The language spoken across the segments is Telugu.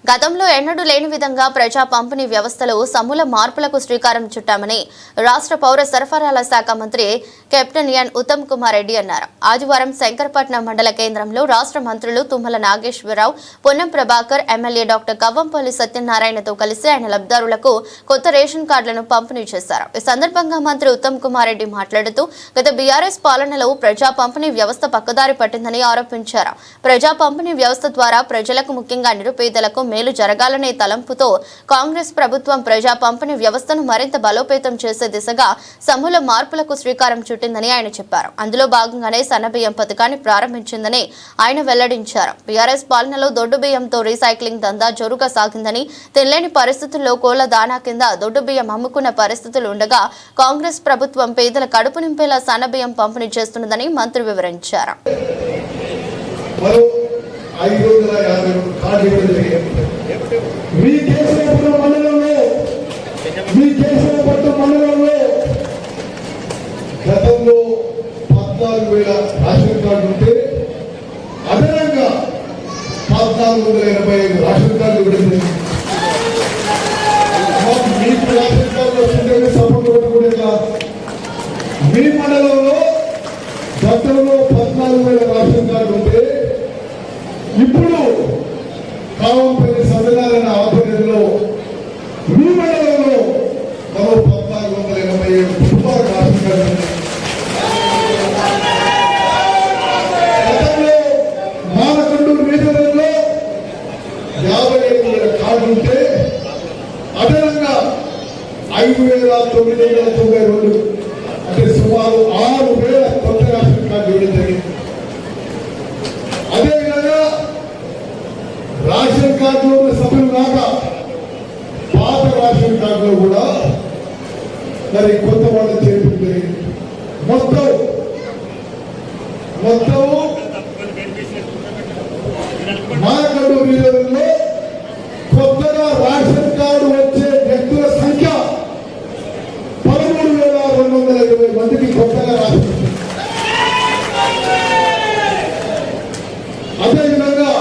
గతంలో ఎన్నడూ లేని విధంగా ప్రజా పంపిణీ వ్యవస్థలో సమూల మార్పులకు శ్రీకారం చుట్టామని రాష్ట్ర పౌర సరఫరాల శాఖ మంత్రి కెప్టెన్ ఎన్ ఉత్తమ్ కుమార్ రెడ్డి అన్నారు. ఆదివారం శంకరపట్నం మండల కేంద్రంలో రాష్ట్ర మంత్రులు తుమ్మల నాగేశ్వరరావు, పొన్నం ప్రభాకర్, ఎమ్మెల్యే డాక్టర్ కవ్వంపల్లి సత్యనారాయణతో కలిసి ఆయన లబ్ధిదారులకు కొత్త రేషన్ కార్డులను పంపిణీ చేశారు. ఈ సందర్భంగా మంత్రి ఉత్తమ్ కుమార్ రెడ్డి మాట్లాడుతూ గత బీఆర్ఎస్ పాలనలో ప్రజా పంపిణీ వ్యవస్థ పక్కదారి పట్టిందని ఆరోపించారు. ప్రజా పంపిణీ వ్యవస్థ ద్వారా ప్రజలకు, ముఖ్యంగా నిరుపేదలకు మేలు జరగాలనే తలంపుతో కాంగ్రెస్ ప్రభుత్వం ప్రజా పంపిణీ వ్యవస్థను మరింత బలోపేతం చేసే దిశగా సమూల మార్పులకు శ్రీకారం చుట్టిందని ఆయన చెప్పారు. అందులో భాగంగానే సన్నబియ్యం పథకాన్ని ప్రారంభించిందని ఆయన వెల్లడించారు. బీఆర్ఎస్ పాలనలో దొడ్డు బియ్యంతో రీసైక్లింగ్ దందా జోరుగా సాగిందని, తినలేని పరిస్థితుల్లో కోళ్ల దానా కింద దొడ్డు బియ్యం అమ్ముకున్న పరిస్థితులు ఉండగా కాంగ్రెస్ ప్రభుత్వం పేదల కడుపు నింపేలా సన్నబియ్యం పంపిణీ చేస్తున్నదని మంత్రి వివరించారు. గతంలో 14,000 రేషన్ కార్డు ఉంటే అదనంగా 1,485 రేషన్ కార్డు విడుదల. మీకు రేషన్ కార్డు వచ్చిందని సపోర్ట్ కూడా మీ మండలంలో గతంలో 14,000 రేషన్ కార్డు ఉంటే ఇప్పుడు కావంపల్లి సత్యనారాయణ ఆధ్వర్యంలో మీ మండలంలో మరో 1,487 కుటుంబాల రేషన్ కార్డు. గతంలో మానకొండూరు నియోజకవర్గంలో 55,000 కార్డు ఉంటే అదనంగా 5,992 అంటే సుమారు 6,000 కొత్త రేషన్ కార్డు ఇవ్వడం జరిగింది. అదేవిధంగా రేషన్ కార్డులో ఉన్న సభ్యులు కాక పాత రేషన్ కార్డులో కూడా మరి కొత్త వాళ్ళు చేర్పు జరిగింది. మొత్తం మానకొండూరు నియోజకవర్గంలో కొత్తగా రేషన్ కార్డు వచ్చే వ్యక్తుల సంఖ్య 13,220 మందికి కొత్తగా రేషన్. అదేవిధంగా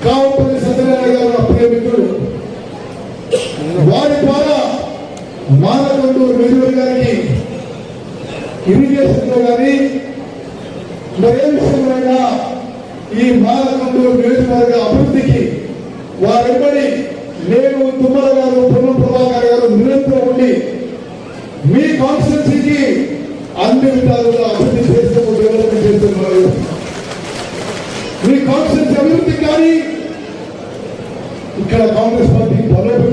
కావంపల్లి సత్యనారాయణ గారు ప్రేమికుడు వారి ద్వారా మానకొండూరు నియోజకవర్గానికి ఇరిగేషన్ లో కానీ మరే విషయంలో ఈ మానకొండూరు నియోజకవర్గ అభివృద్ధికి వారెంబడి నేను, తుమ్మల గారు, పొన్నం ప్రభాకర్ గారు నిరంతరం ఉండి మీ కాన్స్టిట్యున్సీకి అన్ని విధాలుగా అభివృద్ధి చేస్తూ డెవలప్మెంట్ చేస్తున్నారు. మీ కాన్స్టిట్యున్సీ అభివృద్ధి కానీ ఇక్కడ కాంగ్రెస్ పార్టీ బలోపేతం